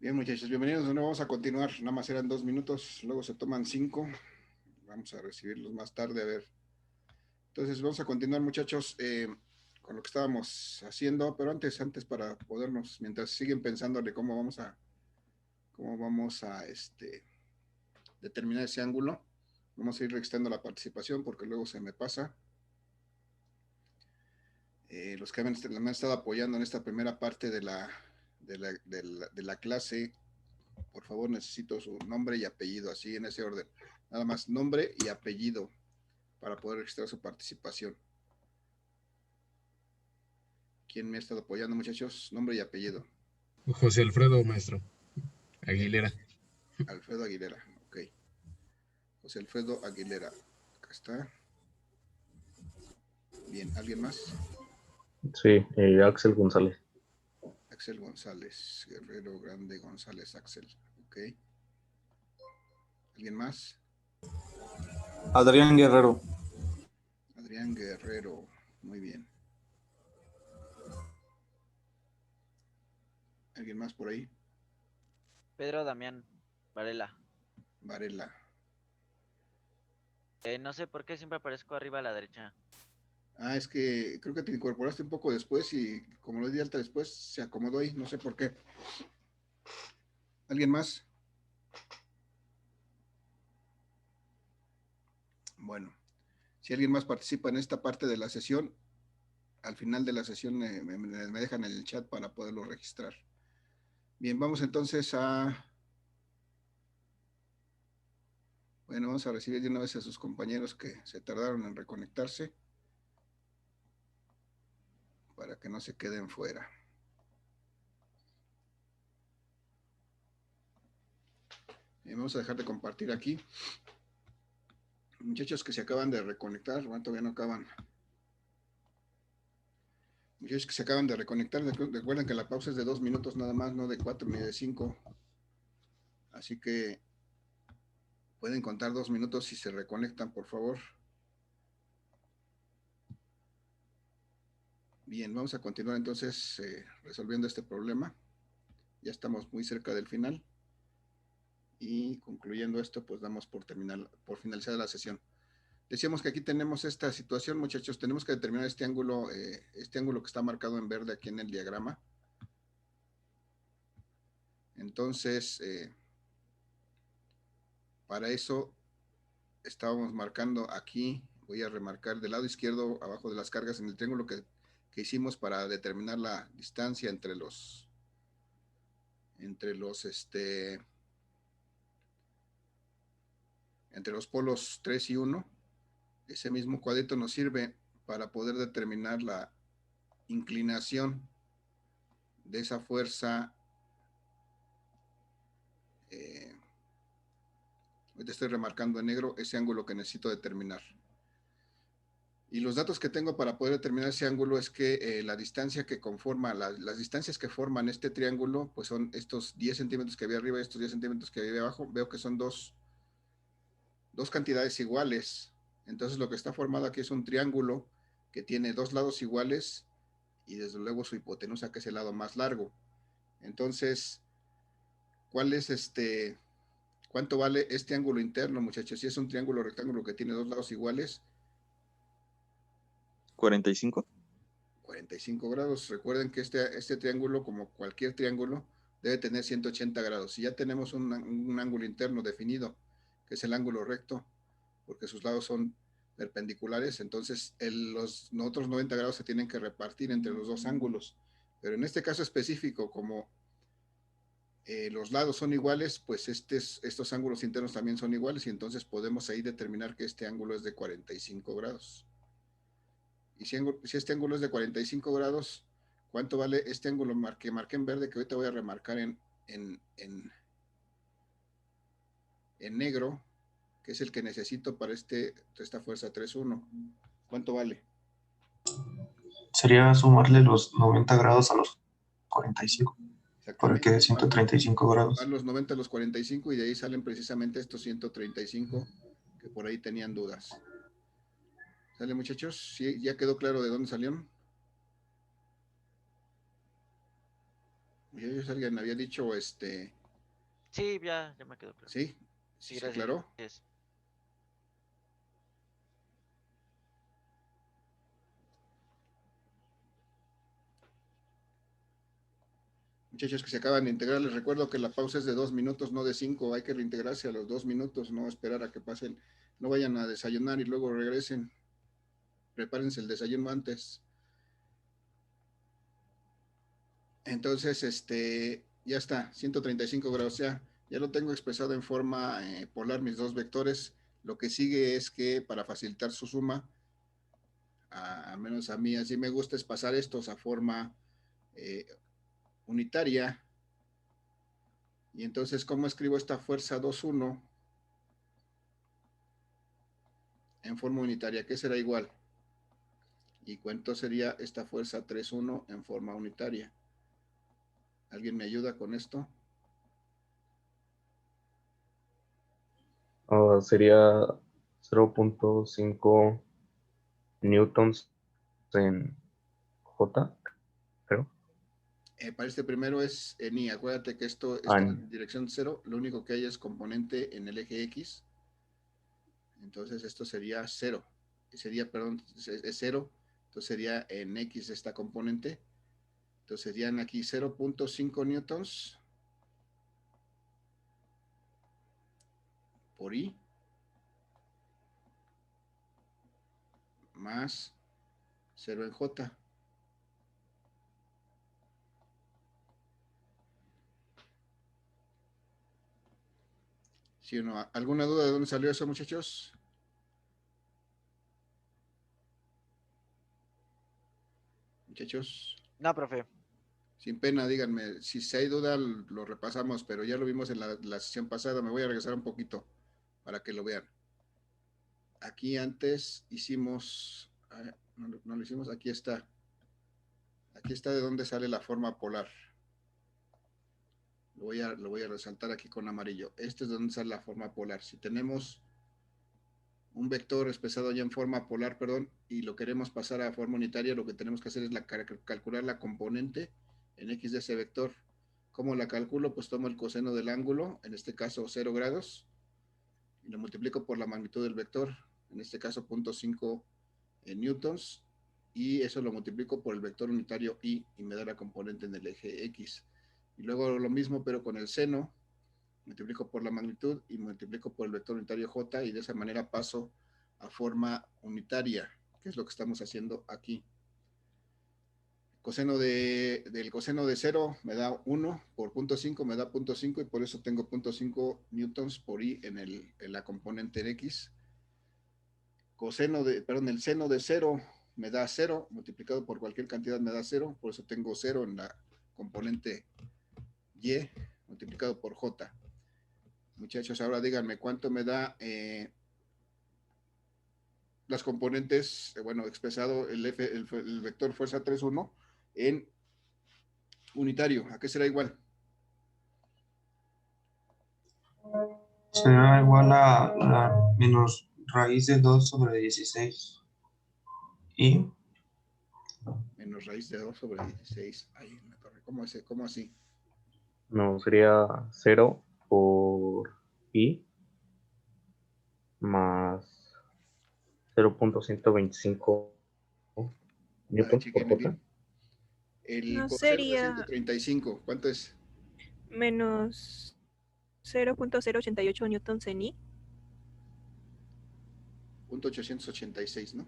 Bien, muchachos, bienvenidos de nuevo. Vamos a continuar. Nada más eran 2 minutos, luego se toman 5. Vamos a recibirlos más tarde, a ver. Entonces, vamos a continuar, muchachos, con lo que estábamos haciendo, pero antes para podernos, mientras siguen pensándole cómo vamos a determinar ese ángulo, vamos a ir registrando la participación porque luego se me pasa. Los que me han estado apoyando en esta primera parte de la clase, por favor, necesito su nombre y apellido, así en ese orden. Nada más nombre y apellido para poder registrar su participación. ¿Quién me ha estado apoyando, muchachos? Nombre y apellido. José Alfredo, maestro. Aguilera. Alfredo Aguilera, ok. José Alfredo Aguilera. Acá está. Bien, ¿alguien más? Sí, Axel González. Axel González, Guerrero Grande González Axel, ok. ¿Alguien más? Adrián Guerrero. Adrián Guerrero, muy bien. ¿Alguien más por ahí? Pedro Damián Varela. Varela. No sé por qué siempre aparezco arriba a la derecha. Es que creo que te incorporaste un poco después y como lo di alta después, se acomodó ahí, no sé por qué. ¿Alguien más? Bueno, si alguien más participa en esta parte de la sesión, al final de la sesión me dejan en el chat para poderlo registrar. Bien, vamos entonces bueno, vamos a recibir de una vez a sus compañeros que se tardaron en reconectarse para que no se queden fuera. Vamos a dejar de compartir aquí. Muchachos que se acaban de reconectar, bueno, todavía no acaban. Muchachos que se acaban de reconectar, recuerden que la pausa es de 2 minutos nada más, no de 4 ni de 5. Así que pueden contar 2 minutos si se reconectan, por favor. Bien, vamos a continuar entonces resolviendo este problema. Ya estamos muy cerca del final. Y concluyendo esto, pues damos por finalizada la sesión. Decíamos que aquí tenemos esta situación, muchachos. Tenemos que determinar este ángulo que está marcado en verde aquí en el diagrama. Entonces, para eso estábamos marcando aquí. Voy a remarcar del lado izquierdo, abajo de las cargas, en el triángulo que hicimos para determinar la distancia entre los polos 3 y 1. Ese mismo cuadrito nos sirve para poder determinar la inclinación de esa fuerza. Te estoy remarcando en negro ese ángulo que necesito determinar. Y los datos que tengo para poder determinar ese ángulo es que la distancia que conforma, las distancias que forman este triángulo, pues son estos 10 centímetros que había arriba y estos 10 centímetros que había abajo. Veo que son dos cantidades iguales. Entonces lo que está formado aquí es un triángulo que tiene dos lados iguales y desde luego su hipotenusa, que es el lado más largo. Entonces, ¿cuánto vale este ángulo interno, muchachos? Si es un triángulo rectángulo que tiene dos lados iguales, 45. 45 grados. Recuerden que este triángulo, como cualquier triángulo, debe tener 180 grados. Si ya tenemos un ángulo interno definido, que es el ángulo recto, porque sus lados son perpendiculares, entonces los otros 90 grados se tienen que repartir entre los dos ángulos. Pero en este caso específico, como los lados son iguales, pues estos ángulos internos también son iguales y entonces podemos ahí determinar que este ángulo es de 45 grados. Y si este ángulo es de 45 grados, ¿cuánto vale este ángulo que marqué en verde, que ahorita voy a remarcar en negro, que es el que necesito para esta fuerza 3-1? ¿Cuánto vale? Sería sumarle los 90 grados a los 45 para que Exactamente. dé 135 Van grados. los 90 a los 45 y de ahí salen precisamente estos 135 que por ahí tenían dudas. ¿Sale, muchachos? ¿Sí? ¿Ya quedó claro de dónde salieron? Alguien había dicho, Sí, ya me quedó claro. ¿sí? Sí, ¿Sí se gracias. aclaró? Muchachos que se acaban de integrar, les recuerdo que la pausa es de 2 minutos, no de 5. Hay que reintegrarse a los 2 minutos, no esperar a que pasen. No vayan a desayunar y luego regresen. Prepárense el desayuno antes. Entonces, ya está, 135 grados. Ya lo tengo expresado en forma polar, mis dos vectores. Lo que sigue es que para facilitar su suma, a menos a mí así me gusta, es pasar estos a forma eh, unitaria. Y entonces, ¿cómo escribo esta fuerza 2,1 en forma unitaria? ¿Qué será igual? ¿Y cuánto sería esta fuerza 3,1 en forma unitaria? ¿Alguien me ayuda con esto? Sería 0.5 newtons en J, creo. Para este primero es en I. Acuérdate que esto está en dirección 0. Lo único que hay es componente en el eje X. Entonces esto sería 0. Perdón, es 0. Entonces sería en X esta componente. Entonces serían aquí 0.5 newtons por I más 0 en J. ¿Sí o no? ¿Alguna duda de dónde salió eso, muchachos? Muchachos, No, profe. sin pena, díganme. Si hay duda, lo repasamos, pero ya lo vimos en la sesión pasada. Me voy a regresar un poquito para que lo vean. Aquí antes hicimos, no lo hicimos, aquí está. Aquí está de dónde sale la forma polar. Lo voy a resaltar aquí con amarillo. Este es de donde sale la forma polar. Si tenemos un vector expresado ya en forma polar, perdón, y lo queremos pasar a forma unitaria, lo que tenemos que hacer es calcular la componente en X de ese vector. ¿Cómo la calculo? Pues tomo el coseno del ángulo, en este caso 0 grados, y lo multiplico por la magnitud del vector, en este caso 0.5 newtons, y eso lo multiplico por el vector unitario y me da la componente en el eje X. Y luego lo mismo, pero con el seno, multiplico por la magnitud y multiplico por el vector unitario J, y de esa manera paso a forma unitaria, que es lo que estamos haciendo aquí. Del coseno de 0 me da 1, por 0.5 me da 0.5, y por eso tengo 0.5 newtons por I en la componente en X. El seno de 0 me da 0, multiplicado por cualquier cantidad me da 0, por eso tengo 0 en la componente Y, multiplicado por J. Muchachos, ahora díganme cuánto me da las componentes, bueno, expresado el vector fuerza 3,1 en unitario. ¿A qué será igual? Será igual a la menos raíz de 2 sobre 16. Y Menos raíz de 2 sobre 16. Ay, me torre. ¿Cómo así? No, sería 0 por I más 0.125 A ver, newtons por chequenle J. bien. El No coseno de sería 135, ¿cuánto es? menos 0.088 newtons en I. 0.886, ¿no?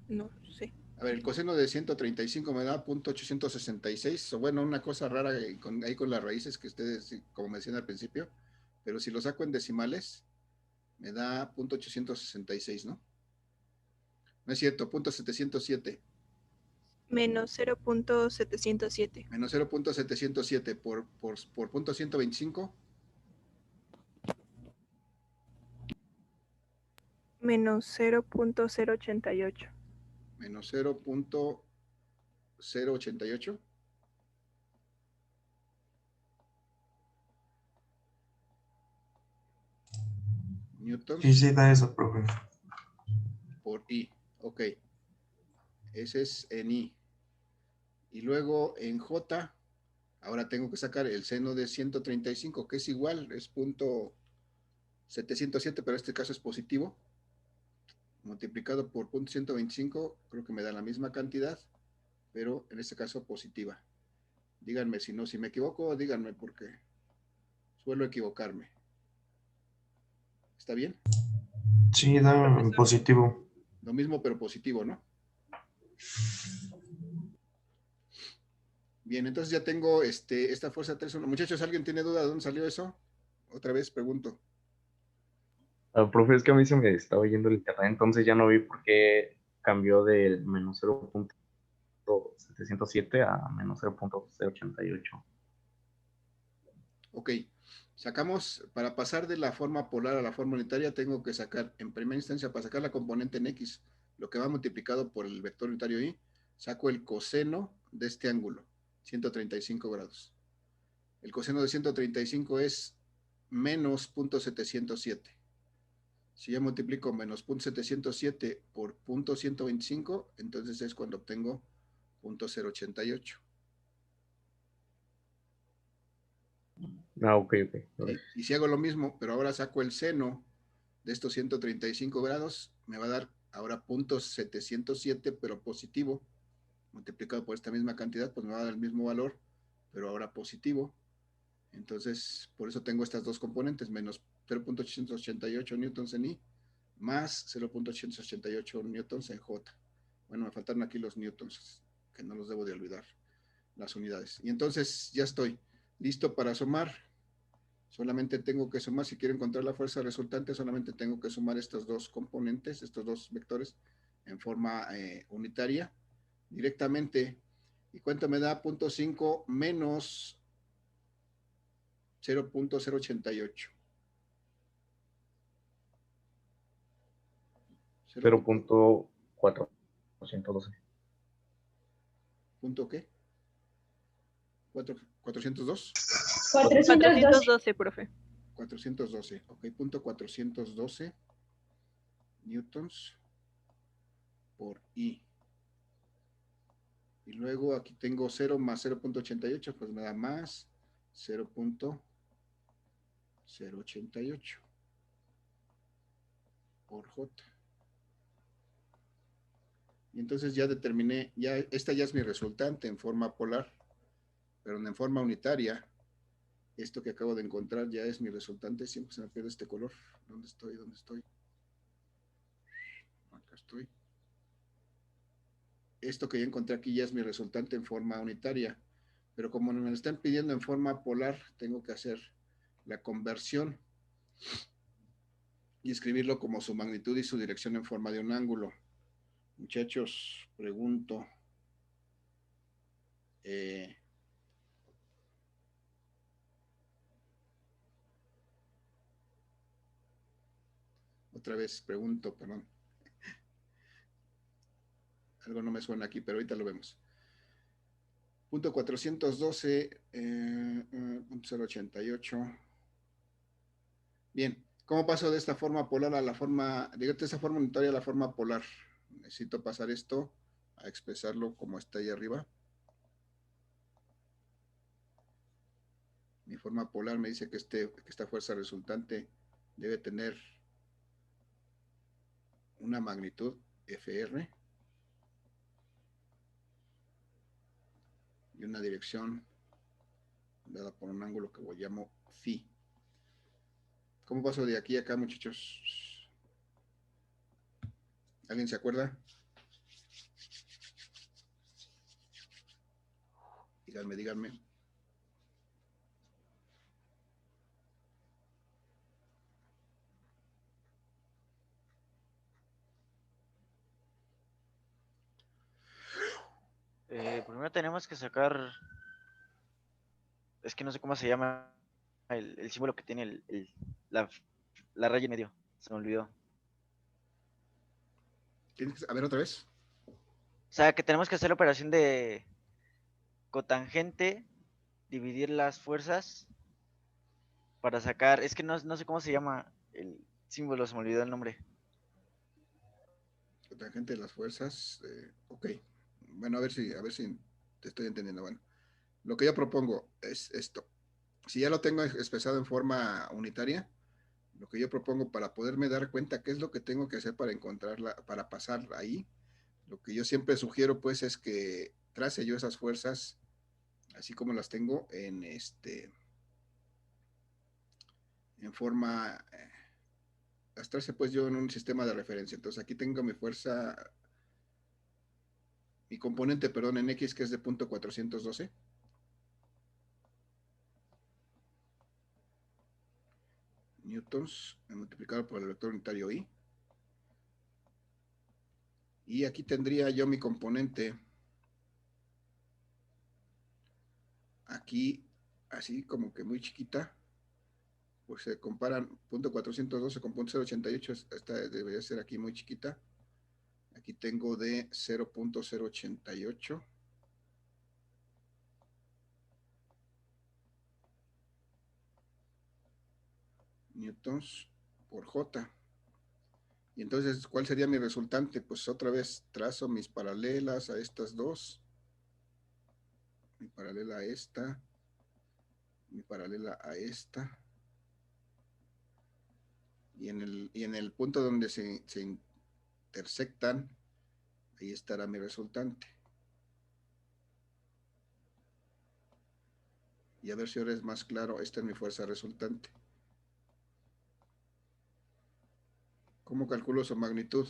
No sé. A ver, el coseno de 135 me da 0.866, o bueno, una cosa rara ahí con las raíces que ustedes, como me decían al principio, pero si lo saco en decimales, me da 0.866, ¿no? No es cierto, 0.707. Menos 0.707. Menos 0.707 por 0.125. Menos 0.088. Menos 0.088. Newtons sí se da eso, profe. por I. Ok. Ese es en I. Y luego en J, ahora tengo que sacar el seno de 135, que es igual, es punto 707, pero en este caso es positivo. Multiplicado por punto 125, creo que me da la misma cantidad, pero en este caso positiva. Díganme si no, si me equivoco, díganme porque suelo equivocarme. ¿Está bien? Sí, da positivo. Lo mismo, pero positivo, ¿no? Bien, entonces ya tengo esta fuerza 3-1. Muchachos, ¿alguien tiene duda de dónde salió eso? Otra vez pregunto. Profe, es que a mí se me estaba yendo el internet, entonces ya no vi por qué cambió del menos 0.707 a menos 0.088. Ok, sacamos, para pasar de la forma polar a la forma unitaria, tengo que sacar, en primera instancia, para sacar la componente en X, lo que va multiplicado por el vector unitario Y, saco el coseno de este ángulo, 135 grados. El coseno de 135 es menos 0.707. Si yo multiplico menos 0.707 por 0.125, entonces es cuando obtengo 0.088. Ah, ok. ¿Sí? Y si hago lo mismo, pero ahora saco el seno de estos 135 grados, me va a dar ahora 0.707, pero positivo, multiplicado por esta misma cantidad, pues me va a dar el mismo valor, pero ahora positivo. Entonces, por eso tengo estas dos componentes, menos 0.888 newtons en I, más 0.888 newtons en J. Bueno, me faltaron aquí los newtons, que no los debo de olvidar, las unidades. Y entonces ya estoy listo para sumar. Solamente tengo que sumar, si quiero encontrar la fuerza resultante, solamente tengo que sumar estos dos componentes, estos dos vectores, en forma unitaria, directamente. ¿Y cuánto me da? 0.5 menos 0.088. 0.412. ¿Punto qué? ¿402? 412, profe. 412, ok, punto 412 newtons por I. Y luego aquí tengo 0 más 0.88, pues me da más 0.088 por J. Y entonces ya determiné, ya esta ya es mi resultante en forma polar, pero en forma unitaria, esto que acabo de encontrar ya es mi resultante. Siempre se me pierde este color. ¿Dónde estoy? ¿Dónde estoy? Acá estoy. Esto que ya encontré aquí ya es mi resultante en forma unitaria, pero como me lo están pidiendo en forma polar, tengo que hacer la conversión y escribirlo como su magnitud y su dirección en forma de un ángulo. Muchachos, pregunto, otra vez pregunto, perdón. Algo no me suena aquí, pero ahorita lo vemos. Punto 412, 088. Bien, ¿cómo paso de esta forma polar a la forma, de esta forma unitaria a la forma polar? Necesito pasar esto a expresarlo como está ahí arriba. Mi forma polar me dice que esta fuerza resultante debe tener una magnitud FR y una dirección dada por un ángulo que llamo phi. ¿Cómo paso de aquí a acá, muchachos? ¿Alguien se acuerda? Díganme. Primero tenemos que sacar, es que no sé cómo se llama el símbolo que tiene la raya en medio, se me olvidó. A ver otra vez. O sea, que tenemos que hacer la operación de cotangente, dividir las fuerzas para sacar, es que no sé cómo se llama el símbolo, se me olvidó el nombre. Tangente de las fuerzas. Ok. Bueno, a ver si te estoy entendiendo. Bueno, lo que yo propongo es esto. Si ya lo tengo expresado en forma unitaria, lo que yo propongo para poderme dar cuenta qué es lo que tengo que hacer para encontrarla, para pasar ahí, lo que yo siempre sugiero pues es que trace yo esas fuerzas, así como las tengo en forma, las trace pues yo en un sistema de referencia. Entonces aquí tengo mi fuerza, mi componente, perdón, en X, que es de 0.412. Newtons multiplicado por el vector unitario I. Y aquí tendría yo mi componente aquí, así como que muy chiquita, pues se comparan 0.412 con 0.088, esta debería ser aquí muy chiquita. Aquí tengo de 0.088 newtons por J. Y entonces, ¿cuál sería mi resultante? Pues otra vez trazo mis paralelas a estas dos. Mi paralela a esta. Mi paralela a esta. Y en el punto donde se intersectan, ahí estará mi resultante. Y a ver si ahora es más claro, esta es mi fuerza resultante. ¿Cómo calculo su magnitud?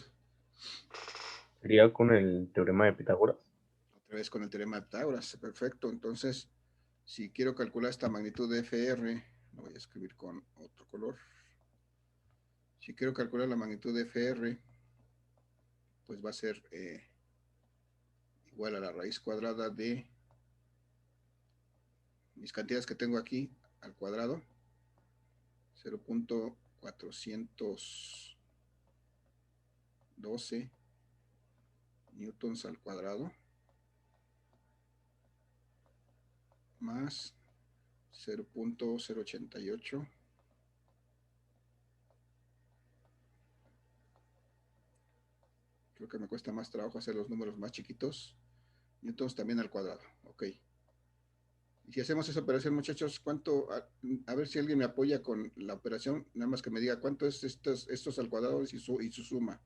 Sería con el teorema de Pitágoras. Otra vez con el teorema de Pitágoras, perfecto. Entonces, si quiero calcular esta magnitud de FR, lo voy a escribir con otro color. Si quiero calcular la magnitud de FR, pues va a ser igual a la raíz cuadrada de mis cantidades que tengo aquí al cuadrado, 0.412 newtons al cuadrado, más 0.088 creo que me cuesta más trabajo hacer los números más chiquitos, newtons también al cuadrado, ok. Y si hacemos esa operación, muchachos, ¿cuánto? A ver si alguien me apoya con la operación, nada más que me diga cuánto es estos al cuadrado y su suma,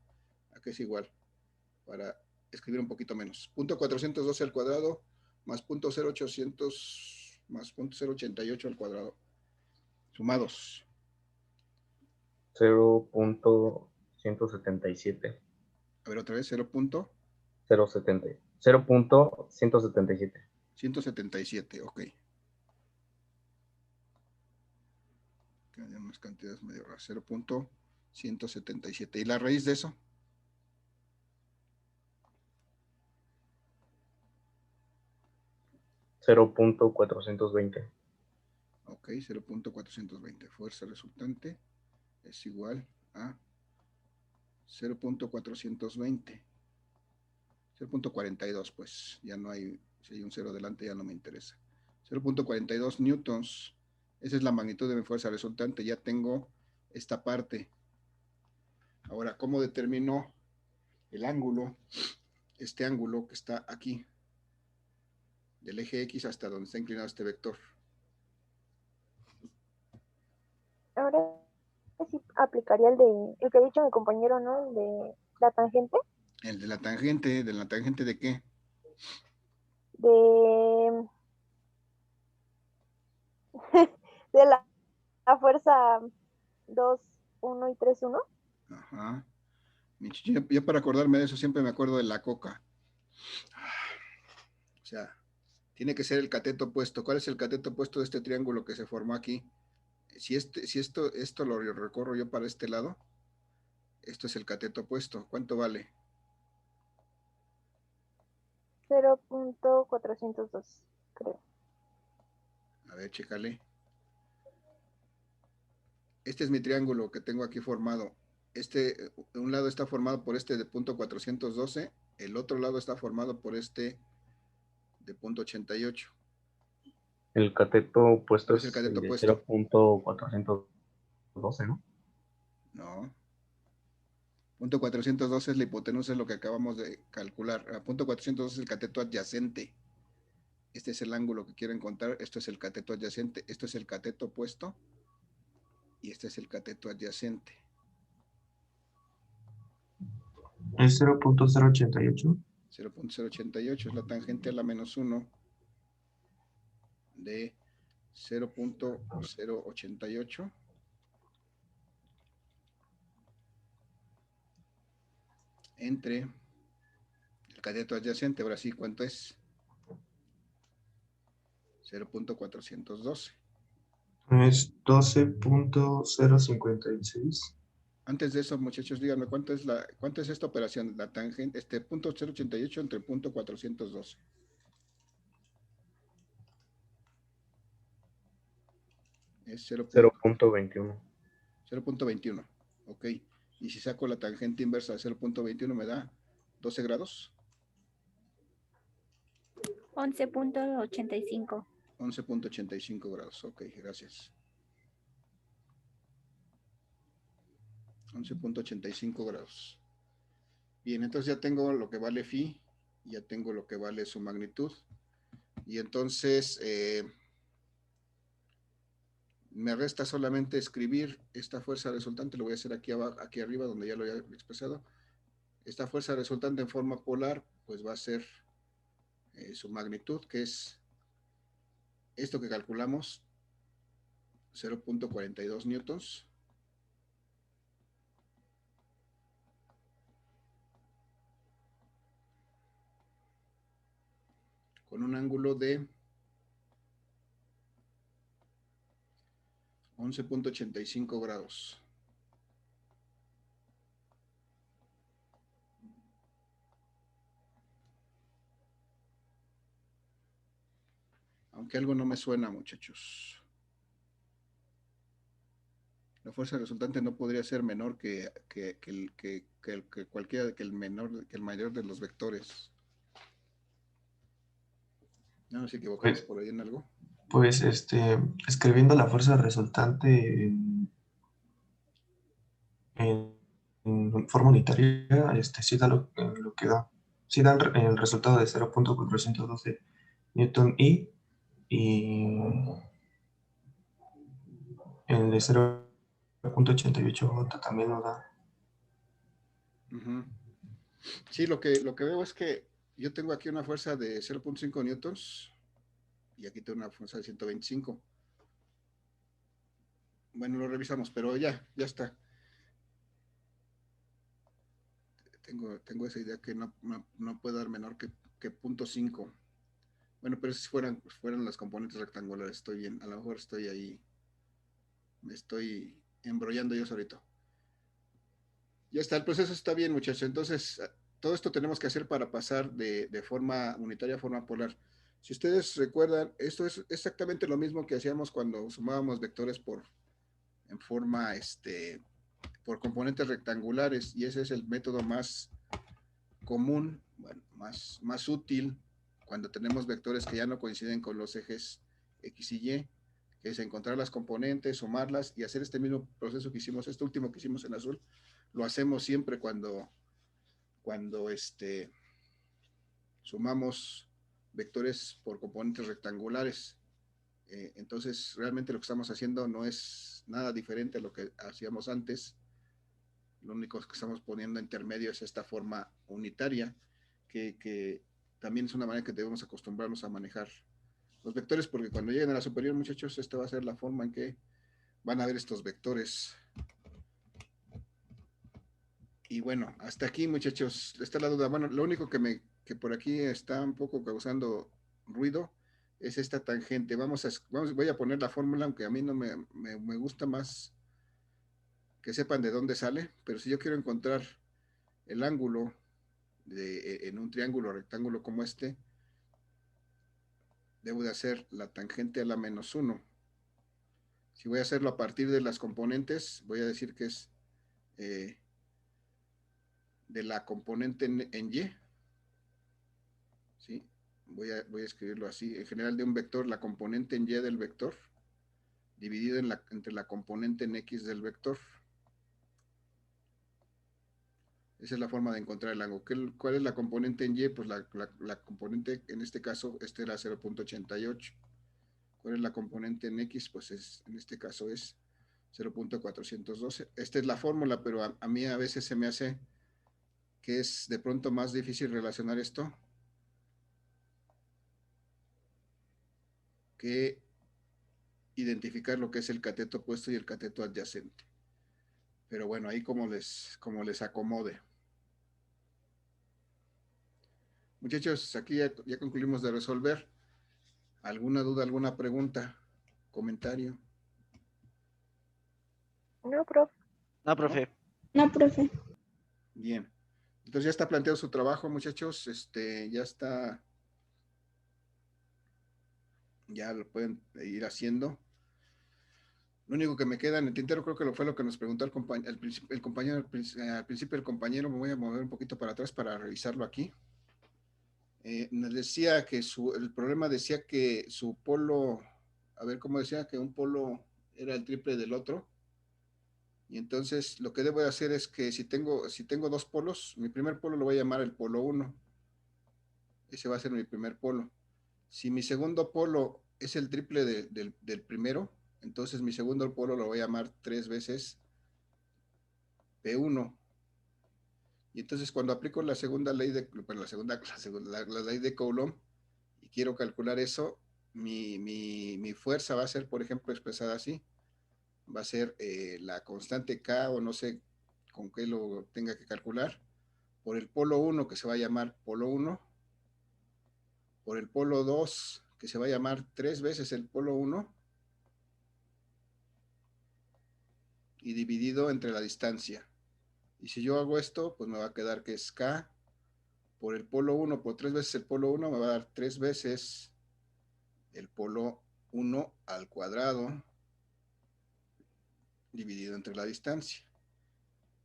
a qué es igual, para escribir un poquito menos. 0.412 al cuadrado más 0.0800 más 0.088 al cuadrado, sumados. 0.177. A ver, otra vez, 0.177, 0.177. ok. Quedan unas cantidades medio raras, 0.177. ¿Y la raíz de eso? 0.420. Ok, 0.420. Fuerza resultante es igual a 0.420. 0.42, pues ya no hay, si hay un 0 delante ya no me interesa. 0.42 newtons. Esa es la magnitud de mi fuerza resultante. Ya tengo esta parte. Ahora, ¿cómo determino el ángulo? Este ángulo que está aquí, del eje X hasta donde está inclinado este vector. Ahora sí aplicaría el que ha dicho mi compañero, ¿no? De la tangente. El de la tangente ¿de qué? De la fuerza 2, 1 y 3, 1. Ajá. Yo para acordarme de eso siempre me acuerdo de la coca. O sea, tiene que ser el cateto opuesto. ¿Cuál es el cateto opuesto de este triángulo que se formó aquí? Si esto lo recorro yo para este lado, esto es el cateto opuesto. ¿Cuánto vale? 0.402, creo. A ver, chécale. Este es mi triángulo que tengo aquí formado. Un lado está formado por este de 0.412, el otro lado está formado por este de 0.88. El cateto opuesto ¿Cuál es el es cateto el de opuesto? 0.412, ¿no? No. 0.412 es la hipotenusa, es lo que acabamos de calcular. 0.412 es el cateto adyacente. Este es el ángulo que quiero encontrar. Esto es el cateto adyacente. Esto es el cateto opuesto. Y este es el cateto adyacente. Es 0.088. 0.088 es la tangente a la menos 1 de 0.088 entre el cateto adyacente. Ahora sí, ¿cuánto es? 0.412. Es 12.056. Antes de eso, muchachos, díganme, ¿cuánto es esta operación? La tangente, punto 0.88 entre punto 412. Es 0.21. 0.21. Ok. Y si saco la tangente inversa de 0.21 me da 12 grados. 11.85. 11.85 grados. Ok, gracias. 11.85 grados. Bien, entonces ya tengo lo que vale phi, ya tengo lo que vale su magnitud. Y entonces me resta solamente escribir esta fuerza resultante. Lo voy a hacer aquí abajo, aquí arriba, donde ya lo había expresado. Esta fuerza resultante en forma polar, pues va a ser su magnitud, que es esto que calculamos, 0.42 newtons. Con un ángulo de 11.85 grados. Aunque algo no me suena, muchachos. La fuerza resultante no podría ser menor que cualquiera, que el mayor de los vectores. ¿No nos equivocamos por ahí en algo? Pues escribiendo la fuerza resultante en forma unitaria, sí da lo que da. Sí da el resultado de 0.412 Newton y el de 0.88 también lo da. Sí, lo que veo es que yo tengo aquí una fuerza de 0.5 newtons y aquí tengo una fuerza de 125. Bueno, lo revisamos, pero ya está. Tengo esa idea que no puede dar menor que 0.5. Bueno, pero si fueran las componentes rectangulares, estoy bien. A lo mejor estoy ahí, me estoy embrollando yo solito. Ya está, el proceso está bien, muchachos. Entonces, todo esto tenemos que hacer para pasar de forma unitaria a forma polar. Si ustedes recuerdan, esto es exactamente lo mismo que hacíamos cuando sumábamos vectores en forma, por componentes rectangulares, y ese es el método más común, bueno, más útil cuando tenemos vectores que ya no coinciden con los ejes X y Y, que es encontrar las componentes, sumarlas y hacer este mismo proceso que hicimos, este último que hicimos en azul, lo hacemos siempre cuando sumamos vectores por componentes rectangulares. Entonces, realmente lo que estamos haciendo no es nada diferente a lo que hacíamos antes. Lo único que estamos poniendo intermedio es esta forma unitaria, que también es una manera que debemos acostumbrarnos a manejar los vectores, porque cuando lleguen a la superior, muchachos, esta va a ser la forma en que van a ver estos vectores. Y bueno, hasta aquí, muchachos, está la duda. Bueno, lo único que por aquí está un poco causando ruido es esta tangente. Voy a poner la fórmula, aunque a mí no me gusta más que sepan de dónde sale, pero si yo quiero encontrar el ángulo en un triángulo rectángulo como este, debo de hacer la tangente a la menos 1. Si voy a hacerlo a partir de las componentes, voy a decir que es de la componente en Y. ¿Sí? Voy a escribirlo así. En general, de un vector, la componente en Y del vector, dividido entre la componente en X del vector. Esa es la forma de encontrar el ángulo. ¿Cuál es la componente en Y? Pues la componente, en este caso, este era 0.88. ¿Cuál es la componente en X? Pues en este caso es 0.412. Esta es la fórmula, pero a mí a veces se me hace que es de pronto más difícil relacionar esto que identificar lo que es el cateto opuesto y el cateto adyacente. Pero bueno, ahí como les acomode. Muchachos, aquí ya concluimos de resolver. ¿Alguna duda, alguna pregunta, comentario? No, profe. No, profe. No, profe. Bien. Entonces ya está planteado su trabajo, muchachos. Ya está. Ya lo pueden ir haciendo. Lo único que me queda en el tintero creo que fue lo que nos preguntó el compañero. Al principio el compañero, me voy a mover un poquito para atrás para revisarlo aquí. Nos decía que el problema decía que su polo, a ver cómo decía, que un polo era el triple del otro. Y entonces lo que debo de hacer es que si tengo dos polos, mi primer polo lo voy a llamar el polo 1. Ese va a ser mi primer polo. Si mi segundo polo es el triple del primero, entonces mi segundo polo lo voy a llamar 3 veces P1. Y entonces cuando aplico la segunda ley la ley de Coulomb y quiero calcular eso, mi fuerza va a ser, por ejemplo, expresada así. Va a ser la constante K, o no sé con qué lo tenga que calcular, por el polo 1, que se va a llamar polo 1, por el polo 2, que se va a llamar 3 veces el polo 1, y dividido entre la distancia. Y si yo hago esto, pues me va a quedar que es K por el polo 1, por 3 veces el polo 1, me va a dar 3 veces el polo 1 al cuadrado, dividido entre la distancia.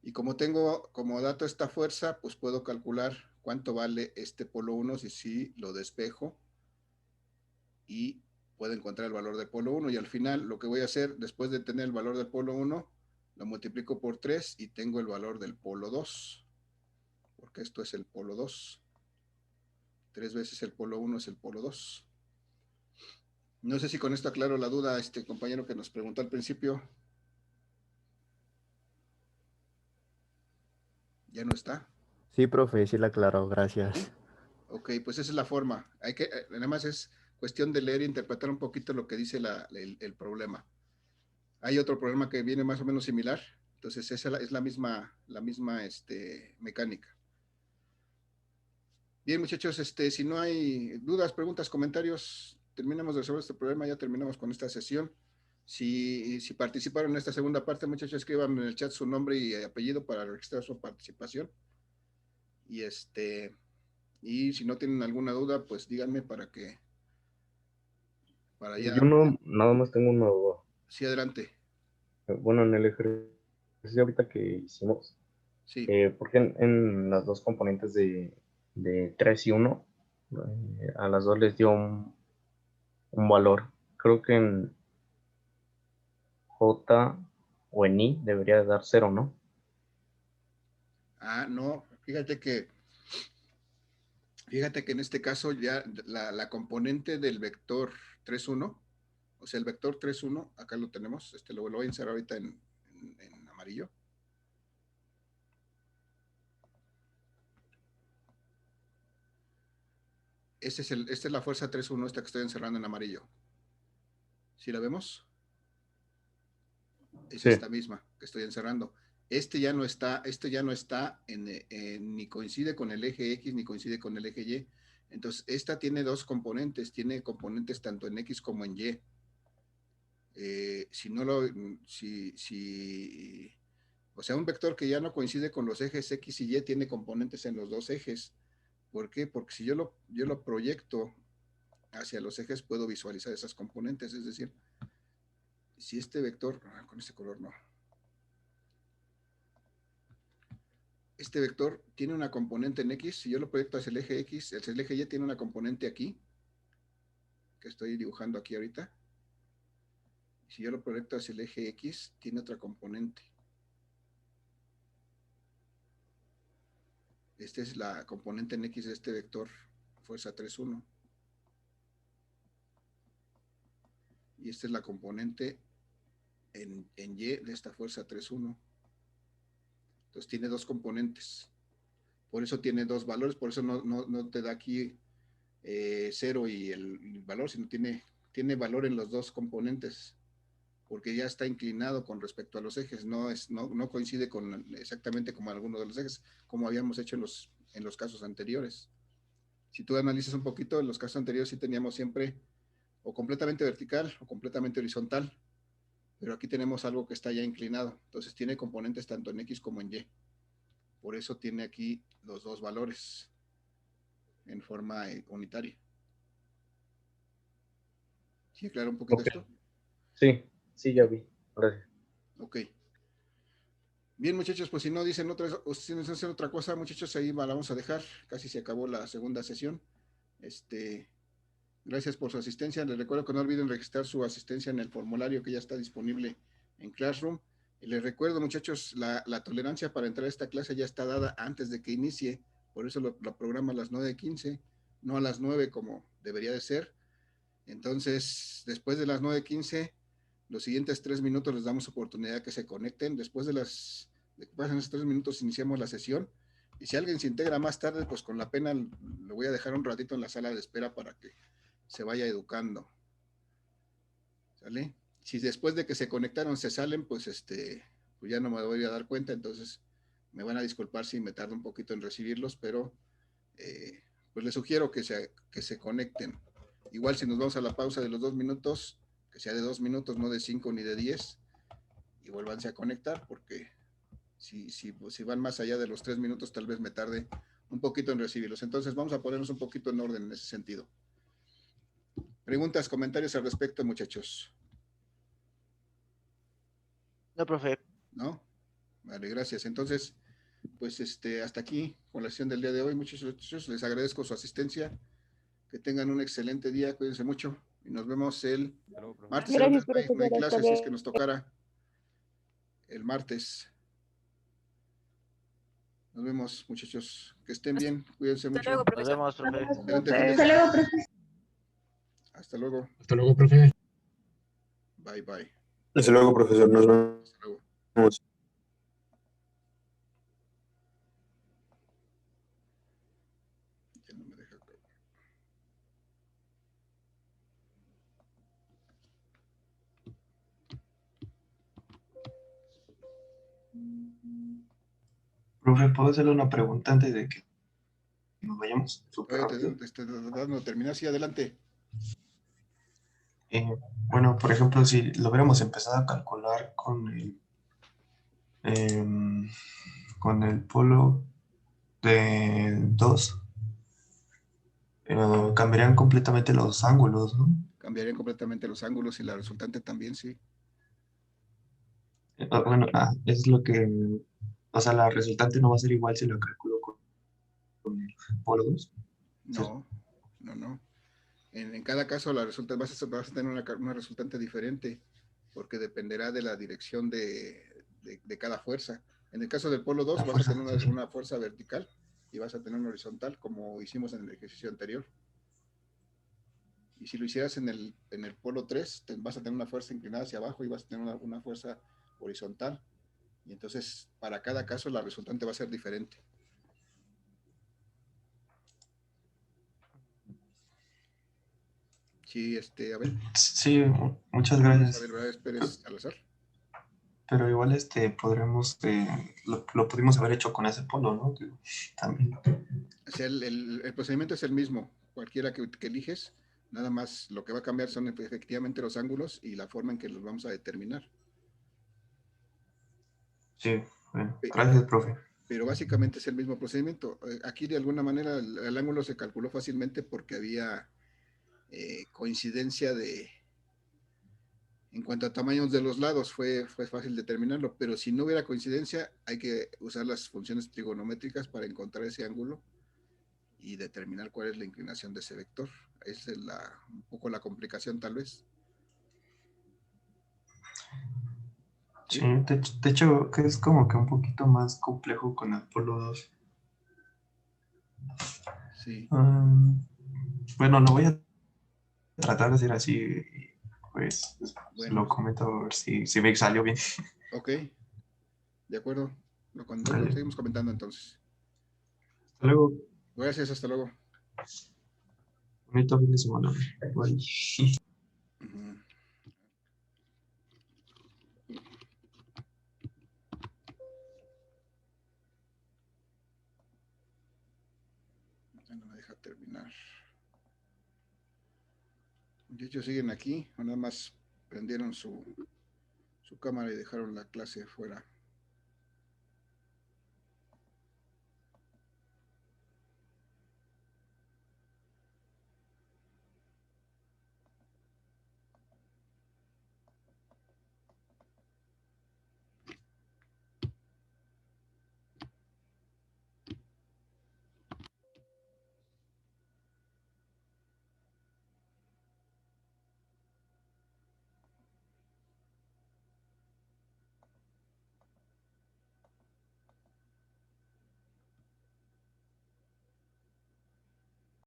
Y como tengo como dato esta fuerza, pues puedo calcular cuánto vale este polo 1 si lo despejo, y puedo encontrar el valor del polo 1. Y al final lo que voy a hacer, después de tener el valor del polo 1, lo multiplico por 3 y tengo el valor del polo 2, porque esto es el polo 2. 3 veces el polo 1 es el polo 2. No sé si con esto aclaro la duda este compañero que nos preguntó al principio. ¿Ya no está? Sí, profe, sí la aclaró, gracias. ¿Sí? Ok, pues esa es la forma. Nada más es cuestión de leer e interpretar un poquito lo que dice el problema. Hay otro problema que viene más o menos similar, entonces esa es la misma mecánica. Bien, muchachos, si no hay dudas, preguntas, comentarios, terminamos de resolver este problema, ya terminamos con esta sesión. Si participaron en esta segunda parte, muchachos, escriban en el chat su nombre y apellido para registrar su participación. Y si no tienen alguna duda, pues díganme para ya. Yo no, nada más tengo una duda. Sí, adelante. Bueno, en el ejercicio ahorita que hicimos, Sí. ¿por qué en las dos componentes de 3 y 1, a las dos les dio un valor? Creo que en J o en I debería dar 0, ¿no? No, fíjate que en este caso ya la componente del vector 3,1, o sea, el vector 3,1, acá lo tenemos, lo voy a insertar ahorita en amarillo. Esta es la fuerza 3,1, esta que estoy encerrando en amarillo. ¿Sí la vemos? Es esta misma que estoy encerrando. Ya no está ni coincide con el eje X ni coincide con el eje Y. Entonces, esta tiene dos componentes, tiene componentes tanto en X como en Y. O sea, un vector que ya no coincide con los ejes X y Y tiene componentes en los dos ejes. ¿Por qué? Porque si yo lo proyecto hacia los ejes, puedo visualizar esas componentes. Es decir, si este vector, con este color no. Este vector tiene una componente en X, si yo lo proyecto hacia el eje X, el eje Y tiene una componente aquí, que estoy dibujando aquí ahorita. Si yo lo proyecto hacia el eje X, tiene otra componente. Esta es la componente en X de este vector fuerza 3,1. Y esta es la componente en Y de esta fuerza 3,1. Entonces tiene dos componentes. Por eso tiene dos valores, por eso no te da aquí 0 y el valor, sino tiene valor en los dos componentes, porque ya está inclinado con respecto a los ejes, no coincide exactamente como alguno de los ejes, como habíamos hecho en los casos anteriores. Si tú analizas un poquito, en los casos anteriores sí teníamos siempre o completamente vertical o completamente horizontal, pero aquí tenemos algo que está ya inclinado, entonces tiene componentes tanto en X como en Y. Por eso tiene aquí los dos valores en forma unitaria. ¿Sí aclara un poquito esto? Sí, ya vi. Gracias. Ok. Bien, muchachos, pues si no dicen otra cosa, muchachos, ahí la vamos a dejar. Casi se acabó la segunda sesión. Gracias por su asistencia. Les recuerdo que no olviden registrar su asistencia en el formulario que ya está disponible en Classroom. Y les recuerdo, muchachos, la tolerancia para entrar a esta clase ya está dada antes de que inicie. Por eso lo programa a las 9:15, no a las 9 como debería de ser. Entonces, después de las 9:15, los siguientes 3 minutos les damos oportunidad que se conecten. Después de que pasen esos 3 minutos, iniciamos la sesión. Y si alguien se integra más tarde, pues con la pena le voy a dejar un ratito en la sala de espera para que se vaya educando. ¿Sale? Si después de que se conectaron se salen, pues pues ya no me voy a dar cuenta, entonces me van a disculpar si me tardo un poquito en recibirlos, pero pues les sugiero que se conecten. Igual si nos vamos a la pausa de los 2 minutos, que sea de 2 minutos, no de 5 ni de 10, y vuélvanse a conectar, porque si van más allá de los 3 minutos, tal vez me tarde un poquito en recibirlos. Entonces vamos a ponernos un poquito en orden en ese sentido. ¿Preguntas, comentarios al respecto, muchachos? No, profe. ¿No? Vale, gracias. Entonces, pues hasta aquí con la sesión del día de hoy, muchachos. Les agradezco su asistencia. Que tengan un excelente día. Cuídense mucho. Y nos vemos el martes. Gracias, No hay profesor. clase, Hasta si es que luego. nos tocara el martes. Nos vemos, muchachos. Que estén bien. Cuídense mucho. Nos vemos, profe. Excelente fin de Hasta luego, profe. Hasta luego. Hasta luego, profe. Bye, bye. Desde luego, profesor. Nos Hasta luego. vemos. Ya no me deja acabar. Profe, ¿puedo hacerle una pregunta antes de que nos vayamos? Súper rápido. Dando terminar, sí, adelante. Bueno, por ejemplo, si lo hubiéramos empezado a calcular con el polo de 2, cambiarían completamente los ángulos, ¿no? Cambiarían completamente los ángulos y la resultante también, sí. Bueno, es lo que, o sea, la resultante no va a ser igual si lo calculo con el polo 2. No. En cada caso la resultante vas a tener una resultante diferente porque dependerá de la dirección de cada fuerza. En el caso del polo 2 vas a tener una fuerza vertical y vas a tener una horizontal como hicimos en el ejercicio anterior. Y si lo hicieras en el polo 3, vas a tener una fuerza inclinada hacia abajo y vas a tener una fuerza horizontal. Y entonces para cada caso la resultante va a ser diferente. Sí, a ver. Sí, muchas gracias. A ver, Pérez Salazar. Pero igual podremos, lo pudimos haber hecho con ese polo, ¿no? También. O sea, el procedimiento es el mismo, cualquiera que eliges, nada más lo que va a cambiar son efectivamente los ángulos y la forma en que los vamos a determinar. Sí, bueno, gracias, profe. Pero básicamente es el mismo procedimiento. Aquí de alguna manera el ángulo se calculó fácilmente porque había coincidencia en cuanto a tamaños de los lados, fue fácil determinarlo, pero si no hubiera coincidencia, hay que usar las funciones trigonométricas para encontrar ese ángulo y determinar cuál es la inclinación de ese vector. Esa es un poco la complicación tal vez. Sí, de hecho que es como que un poquito más complejo con el polo 2. Sí. Bueno, lo voy a tratar de hacer así. Y pues Bueno. lo comento a ver si me salió bien. Ok. De acuerdo. Lo Vale. seguimos comentando entonces. Hasta luego. Gracias, hasta luego. Bonito fin de semana. Bye. Ujú. No me deja terminar. Muchachos, siguen aquí, o nada más prendieron su cámara y dejaron la clase fuera.